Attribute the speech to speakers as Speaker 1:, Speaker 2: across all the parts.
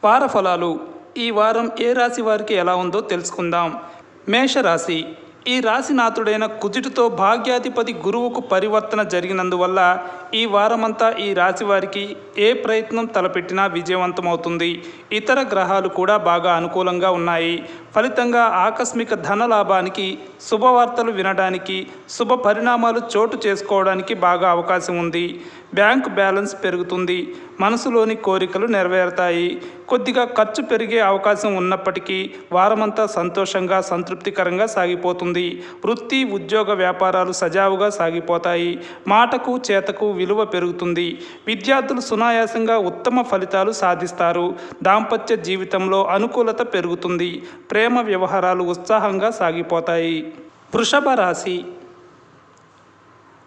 Speaker 1: వార ఫలాలు ఈ వారం ఏ రాశి వారికి ఎలా ఉందో తెలుసుకుందాం. మేషరాశి. ఈ రాశినాథుడైన కుజుడితో భాగ్యాధిపతి గురువుకు పరివర్తన జరిగినందువల్ల ఈ వారమంతా ఈ రాశి వారికి ఏ ప్రయత్నం తలపెట్టినా విజయవంతమవుతుంది. ఇతర గ్రహాలు కూడా బాగా అనుకూలంగా ఉన్నాయి. ఫలితంగా ఆకస్మిక ధన లాభానికి, శుభవార్తలు వినడానికి, శుభ పరిణామాలు చోటు చేసుకోవడానికి బాగా అవకాశం ఉంది. బ్యాంక్ బ్యాలెన్స్ పెరుగుతుంది. మనసులోని కోరికలు నెరవేరుతాయి. కొద్దిగా ఖర్చు పెరిగే అవకాశం ఉన్నప్పటికీ వారమంతా సంతోషంగా, సంతృప్తికరంగా సాగిపోతుంది. వృత్తి, ఉద్యోగ, వ్యాపారాలు సజావుగా సాగిపోతాయి. మాటకు చేతకు విలువ పెరుగుతుంది. విద్యార్థులు సునాయాసంగా ఉత్తమ ఫలితాలు సాధిస్తారు. దాంపత్య జీవితంలో అనుకూలత పెరుగుతుంది. ప్రేమ వ్యవహారాలు ఉత్సాహంగా సాగిపోతాయి. వృషభ రాశి.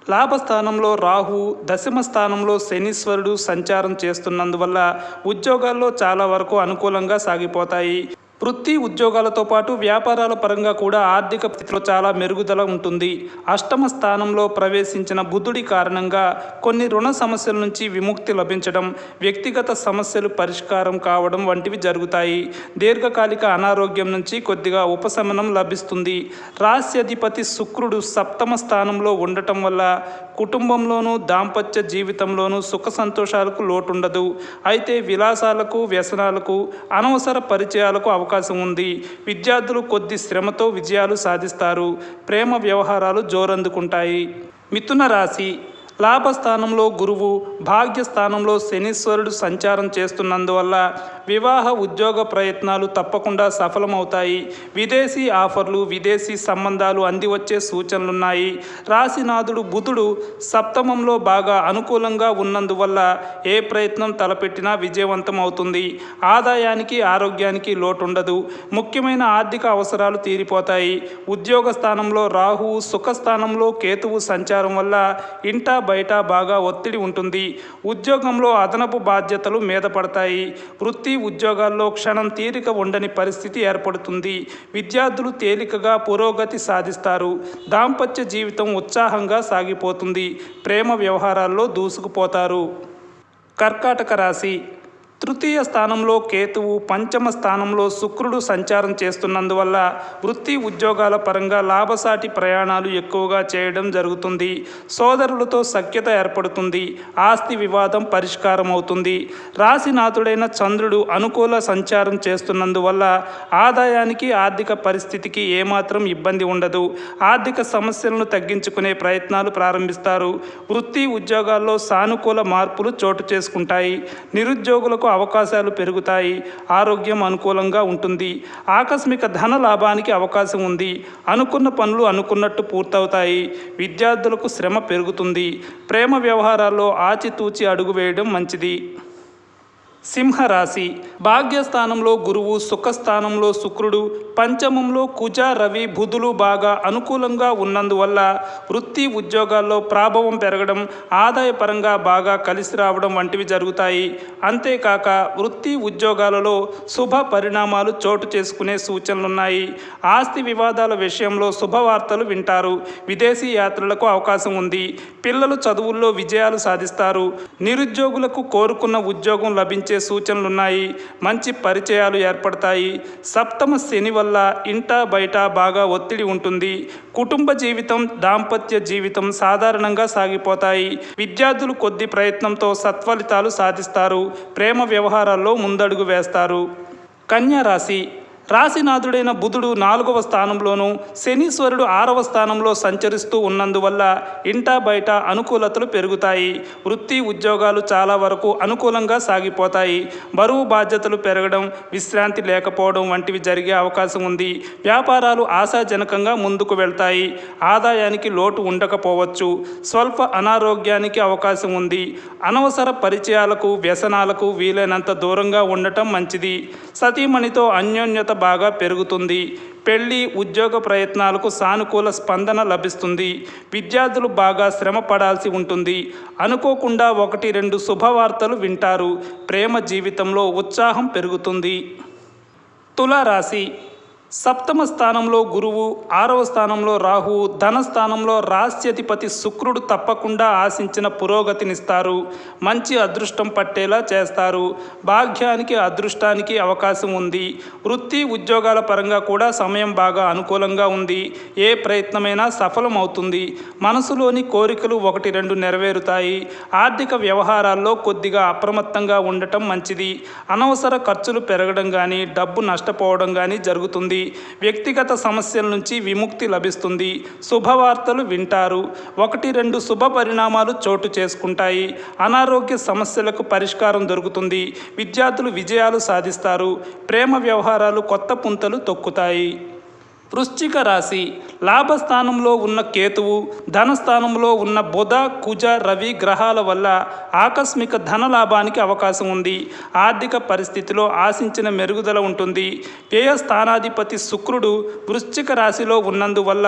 Speaker 1: లాభస్థానంలో రాహు, దశమ స్థానంలో శనీశ్వరుడు సంచారం చేస్తున్నందువల్ల ఉద్యోగాల్లో చాలా వరకు అనుకూలంగా సాగిపోతాయి. వృత్తి, ఉద్యోగాలతో పాటు వ్యాపారాల పరంగా కూడా ఆర్థిక స్థితిలో చాలా మెరుగుదల ఉంటుంది. అష్టమ స్థానంలో ప్రవేశించిన బుధుడి కారణంగా కొన్ని రుణ సమస్యల నుంచి విముక్తి లభించడం, వ్యక్తిగత సమస్యలు పరిష్కారం కావడం వంటివి జరుగుతాయి. దీర్ఘకాలిక అనారోగ్యం నుంచి కొద్దిగా ఉపశమనం లభిస్తుంది. రాశ్యాధిపతి శుక్రుడు సప్తమ స్థానంలో ఉండటం వల్ల కుటుంబంలోనూ, దాంపత్య జీవితంలోనూ సుఖ సంతోషాలకు లోటుండదు. అయితే విలాసాలకు, వ్యసనాలకు, అనవసర పరిచయాలకు అవకాశం ఉంది. విద్యార్థులు కొద్ది శ్రమతో విజయాలు సాధిస్తారు. ప్రేమ వ్యవహారాలు జోరందుకుంటాయి. మిథున రాశి. లాభస్థానంలో గురువు, భాగ్యస్థానంలో శనీశ్వరుడు సంచారం చేస్తున్నందువల్ల వివాహ, ఉద్యోగ ప్రయత్నాలు తప్పకుండా సఫలమవుతాయి. విదేశీ ఆఫర్లు, విదేశీ సంబంధాలు అందివచ్చే సూచనలున్నాయి. రాశినాథుడు బుధుడు సప్తమంలో బాగా అనుకూలంగా ఉన్నందువల్ల ఏ ప్రయత్నం తలపెట్టినా విజయవంతం అవుతుంది. ఆదాయానికి, ఆరోగ్యానికి లోటుండదు. ముఖ్యమైన ఆర్థిక అవసరాలు తీరిపోతాయి. ఉద్యోగ స్థానంలో రాహువు, సుఖస్థానంలో కేతువు సంచారం వల్ల ఇంటా బయట బాగా ఒత్తిడి ఉంటుంది. ఉద్యోగంలో అదనపు బాధ్యతలు మీద పడతాయి. వృత్తి, ఉద్యోగాల్లో క్షణం తీరిక ఉండని పరిస్థితి ఏర్పడుతుంది. విద్యార్థులు తేలికగా పురోగతి సాధిస్తారు. దాంపత్య జీవితం ఉత్సాహంగా సాగిపోతుంది. ప్రేమ వ్యవహారాల్లో దూసుకుపోతారు. కర్కాటక రాశి. తృతీయ స్థానంలో కేతువు, పంచమ స్థానంలో శుక్రుడు సంచారం చేస్తున్నందువల్ల వృత్తి, ఉద్యోగాల పరంగా లాభసాటి ప్రయాణాలు ఎక్కువగా చేయడం జరుగుతుంది. సోదరులతో సఖ్యత ఏర్పడుతుంది. ఆస్తి వివాదం పరిష్కారం అవుతుంది. రాశినాథుడైన చంద్రుడు అనుకూల సంచారం చేస్తున్నందువల్ల ఆదాయానికి, ఆర్థిక పరిస్థితికి ఏమాత్రం ఇబ్బంది ఉండదు. ఆర్థిక సమస్యలను తగ్గించుకునే ప్రయత్నాలు ప్రారంభిస్తారు. వృత్తి, ఉద్యోగాల్లో సానుకూల మార్పులు చోటు చేసుకుంటాయి. నిరుద్యోగులకు అవకాశాలు పెరుగుతాయి. ఆరోగ్యం అనుకూలంగా ఉంటుంది. ఆకస్మిక ధన లాభానికి అవకాశం ఉంది. అనుకున్న పనులు అనుకున్నట్టు పూర్తవుతాయి. విద్యార్థులకు శ్రమ పెరుగుతుంది. ప్రేమ వ్యవహారాల్లో ఆచితూచి అడుగు వేయడం మంచిది. సింహరాశి. భాగ్యస్థానంలో గురువు, సుఖస్థానంలో శుక్రుడు, పంచమంలో కుజ, రవి, బుధులు బాగా అనుకూలంగా ఉన్నందువల్ల వృత్తి, ఉద్యోగాల్లో ప్రాభవం పెరగడం, ఆదాయపరంగా బాగా కలిసి రావడం వంటివి జరుగుతాయి. అంతేకాక వృత్తి, ఉద్యోగాలలో శుభ పరిణామాలు చోటు చేసుకునే సూచనలున్నాయి. ఆస్తి వివాదాల విషయంలో శుభవార్తలు వింటారు. విదేశీ యాత్రలకు అవకాశం ఉంది. పిల్లలు చదువుల్లో విజయాలు సాధిస్తారు. నిరుద్యోగులకు కోరుకున్న ఉద్యోగం లభించే సూచనలున్నాయి. మంచి పరిచయాలు ఏర్పడతాయి. సప్తమ శని వల్ల ఇంటా బయట బాగా ఒత్తిడి ఉంటుంది. కుటుంబ జీవితం, దాంపత్య జీవితం సాధారణంగా సాగిపోతాయి. విద్యార్థులు కొద్ది ప్రయత్నంతో సత్ఫలితాలు సాధిస్తారు. ప్రేమ వ్యవహారాల్లో ముందడుగు వేస్తారు. కన్యా రాశి. రాశినాథుడైన బుధుడు 4వ స్థానంలోనూ, శనీశ్వరుడు 6వ స్థానంలో సంచరిస్తూ ఉన్నందువల్ల ఇంటా బయట అనుకూలతలు పెరుగుతాయి. వృత్తి, ఉద్యోగాలు చాలా వరకు అనుకూలంగా సాగిపోతాయి. బరువు బాధ్యతలు పెరగడం, విశ్రాంతి లేకపోవడం వంటివి జరిగే అవకాశం ఉంది. వ్యాపారాలు ఆశాజనకంగా ముందుకు వెళ్తాయి. ఆదాయానికి లోటు ఉండకపోవచ్చు. స్వల్ప అనారోగ్యానికి అవకాశం ఉంది. అనవసర పరిచయాలకు, వ్యసనాలకు వీలైనంత దూరంగా ఉండటం మంచిది. సతీమణితో అన్యోన్యత బాగా పెరుగుతుంది. పెళ్లి, ఉద్యోగ ప్రయత్నాలకు సానుకూల స్పందన లభిస్తుంది. విద్యార్థులు బాగా శ్రమ పడాల్సి ఉంటుంది. అనుకోకుండా 1-2 శుభవార్తలు వింటారు. ప్రేమ జీవితంలో ఉత్సాహం పెరుగుతుంది. తులారాశి. సప్తమ స్థానంలో గురువు, 6వ స్థానంలో రాహువు, ధనస్థానంలో రాస్యాధిపతి శుక్రుడు తప్పకుండా ఆశించిన పురోగతినిస్తారు. మంచి అదృష్టం పట్టేలా చేస్తారు. భాగ్యానికి అదృష్టానికి అవకాశం ఉంది. వృత్తి ఉద్యోగాల పరంగా కూడా సమయం బాగా అనుకూలంగా ఉంది. ఏ ప్రయత్నమైనా సఫలమవుతుంది. మనసులోని కోరికలు 1-2 నెరవేరుతాయి. ఆర్థిక వ్యవహారాల్లో కొద్దిగా అప్రమత్తంగా ఉండటం మంచిది. అనవసర ఖర్చులు పెరగడం కానీ, డబ్బు నష్టపోవడం కానీ జరుగుతుంది. వ్యక్తిగత సమస్యల నుంచి విముక్తి లభిస్తుంది. శుభవార్తలు వింటారు. 1-2 శుభ పరిణామాలు చోటు చేసుకుంటాయి. అనారోగ్య సమస్యలకు పరిష్కారం దొరుకుతుంది. విద్యార్థులు విజయాలు సాధిస్తారు. ప్రేమ వ్యవహారాలు కొత్త పుంతలు తొక్కుతాయి. వృశ్చిక రాశి. లాభస్థానంలో ఉన్న కేతువు, ధనస్థానంలో ఉన్న బుధ, కుజ, రవి గ్రహాల వల్ల ఆకస్మిక ధన లాభానికి అవకాశం ఉంది. ఆర్థిక పరిస్థితిలో ఆశించిన మెరుగుదల ఉంటుంది. వ్యయ స్థానాధిపతి శుక్రుడు వృశ్చిక రాశిలో ఉన్నందువల్ల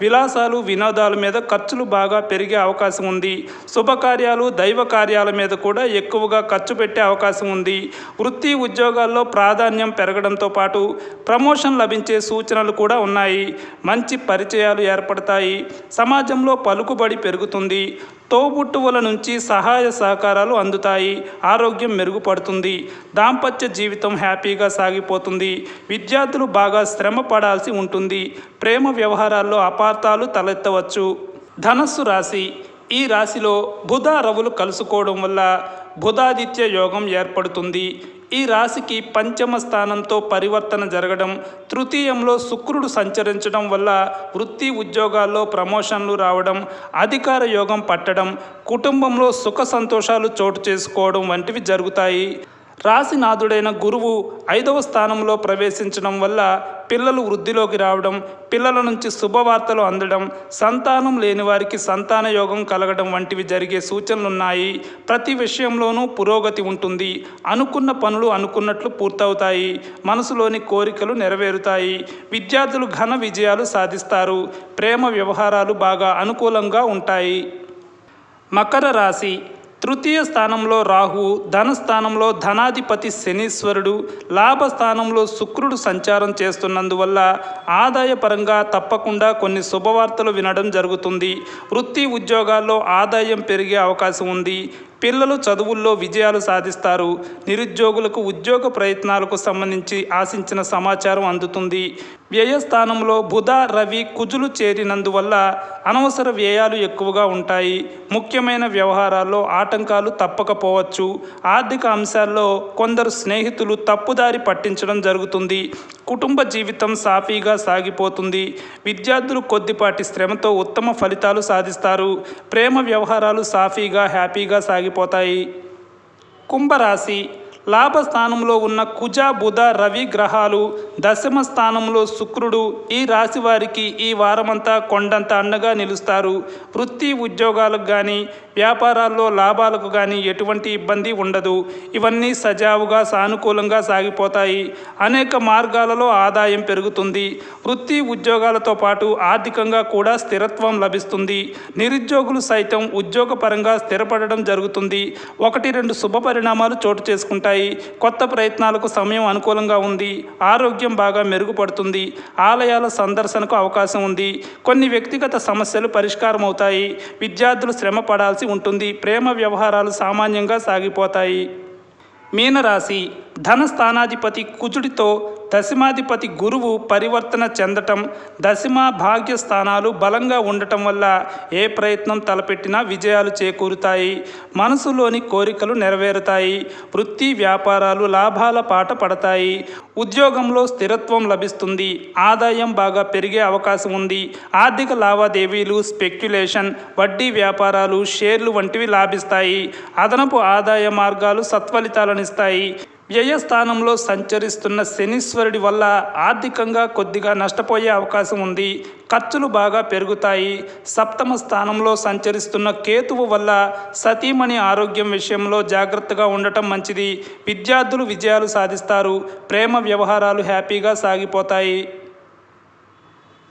Speaker 1: విలాసాలు, వినోదాల మీద ఖర్చులు బాగా పెరిగే అవకాశం ఉంది. శుభకార్యాలు, దైవ కార్యాల మీద కూడా ఎక్కువగా ఖర్చు పెట్టే అవకాశం ఉంది. వృత్తి ఉద్యోగాల్లో ప్రాధాన్యం పెరగడంతో పాటు ప్రమోషన్ లభించే సూచనలు కూడా ఉన్నాయి. మంచి పరిచయాలు ఏర్పడతాయి. సమాజంలో పలుకుబడి పెరుగుతుంది. తోబుట్టువుల నుంచి సహాయ సహకారాలు అందుతాయి. ఆరోగ్యం మెరుగుపడుతుంది. దాంపత్య జీవితం హ్యాపీగా సాగిపోతుంది. విద్యార్థులు బాగా శ్రమ పడాల్సి ఉంటుంది. ప్రేమ వ్యవహారాల్లో అపార్థాలు తలెత్తవచ్చు. ధనస్సు రాశి. ఈ రాశిలో బుధ, రవులు కలుసుకోవడం వల్ల బుధాదిత్య యోగం ఏర్పడుతుంది. ఈ రాశికి పంచమ స్థానంతో పరివర్తన జరగడం, తృతీయంలో శుక్రుడు సంచరించడం వల్ల వృత్తి ఉద్యోగాల్లో ప్రమోషన్లు రావడం, అధికార యోగం పట్టడం, కుటుంబంలో సుఖ సంతోషాలు చోటు చేసుకోవడం వంటివి జరుగుతాయి. రాశినాథుడైన గురువు 5వ స్థానంలో ప్రవేశించడం వల్ల పిల్లలు వృద్ధిలోకి రావడం, పిల్లల నుంచి శుభవార్తలు అందడం, సంతానం లేని వారికి సంతాన యోగం కలగడం వంటివి జరిగే సూచనలున్నాయి. ప్రతి విషయంలోనూ పురోగతి ఉంటుంది. అనుకున్న పనులు అనుకున్నట్లు పూర్తవుతాయి. మనసులోని కోరికలు నెరవేరుతాయి. విద్యార్థులు ఘన విజయాలు సాధిస్తారు. ప్రేమ వ్యవహారాలు బాగా అనుకూలంగా ఉంటాయి. మకర రాశి. తృతీయ స్థానంలో రాహు, ధనస్థానంలో ధనాధిపతి శనీశ్వరుడు, లాభస్థానంలో శుక్రుడు సంచారం చేస్తున్నందువల్ల ఆదాయపరంగా తప్పకుండా కొన్ని శుభవార్తలు వినడం జరుగుతుంది. వృత్తి ఉద్యోగాల్లో ఆదాయం పెరిగే అవకాశం ఉంది. పిల్లలు చదువుల్లో విజయాలు సాధిస్తారు. నిరుద్యోగులకు ఉద్యోగ ప్రయత్నాలకు సంబంధించి ఆశించిన సమాచారం అందుతుంది. వ్యయస్థానంలో బుధ, రవి, కుజులు చేరినందువల్ల అనవసర వ్యయాలు ఎక్కువగా ఉంటాయి. ముఖ్యమైన వ్యవహారాల్లో ఆటంకాలు తప్పకపోవచ్చు. ఆర్థిక అంశాల్లో కొందరు స్నేహితులు తప్పుదారి పట్టించడం జరుగుతుంది. కుటుంబ జీవితం సాఫీగా సాగిపోతుంది. విద్యార్థులు కొద్దిపాటి శ్రమతో ఉత్తమ ఫలితాలు సాధిస్తారు. ప్రేమ వ్యవహారాలు సాఫీగా హ్యాపీగా సాగిపోతాయి. కుంభరాశి. లాభస్థానంలో ఉన్న కుజ, బుధ, రవి గ్రహాలు, దశమ స్థానంలో శుక్రుడు ఈ రాశి వారికి ఈ వారమంతా కొండంత అండగా నిలుస్తారు. వృత్తి ఉద్యోగాలకు కానీ, వ్యాపారాల్లో లాభాలకు కానీ ఎటువంటి ఇబ్బంది ఉండదు. ఇవన్నీ సజావుగా సానుకూలంగా సాగిపోతాయి. అనేక మార్గాలలో ఆదాయం పెరుగుతుంది. వృత్తి ఉద్యోగాలతో పాటు ఆర్థికంగా కూడా స్థిరత్వం లభిస్తుంది. నిరుద్యోగులు సైతం ఉద్యోగపరంగా స్థిరపడడం జరుగుతుంది. 1-2 శుభ పరిణామాలు చోటు చేసుకుంటాయి. కొత్త ప్రయత్నాలకు సమయం అనుకూలంగా ఉంది. ఆరోగ్యం బాగా మెరుగుపడుతుంది. ఆలయాల సందర్శనకు అవకాశం ఉంది. కొన్ని వ్యక్తిగత సమస్యలు పరిష్కారం అవుతాయి. విద్యార్థులు శ్రమ పడాల్సి ఉంటుంది. ప్రేమ వ్యవహారాలు సామాన్యంగా సాగిపోతాయి. మీనరాశి. ధనస్థానాధిపతి కుజుడితో దశమాధిపతి గురువు పరివర్తన చెందటం, దశమ భాగ్య స్థానాలు బలంగా ఉండటం వల్ల ఏ ప్రయత్నం తలపెట్టినా విజయాలు చేకూరుతాయి. మనసులోని కోరికలు నెరవేరుతాయి. వృత్తి వ్యాపారాలు లాభాల పాట పడతాయి. ఉద్యోగంలో స్థిరత్వం లభిస్తుంది. ఆదాయం బాగా పెరిగే అవకాశం ఉంది. ఆర్థిక లావాదేవీలు, స్పెక్యులేషన్, వడ్డీ వ్యాపారాలు, షేర్లు వంటివి లాభిస్తాయి. అదనపు ఆదాయ మార్గాలు సత్ఫలితాలనిస్తాయి. వ్యయస్థానంలో సంచరిస్తున్న శనీశ్వరుడి వల్ల ఆర్థికంగా కొద్దిగా నష్టపోయే అవకాశం ఉంది. ఖర్చులు బాగా పెరుగుతాయి. సప్తమ స్థానంలో సంచరిస్తున్న కేతువు వల్ల సతీమణి ఆరోగ్యం విషయంలో జాగ్రత్తగా ఉండటం మంచిది. విద్యార్థులు విజయాలు సాధిస్తారు. ప్రేమ వ్యవహారాలు హ్యాపీగా సాగిపోతాయి.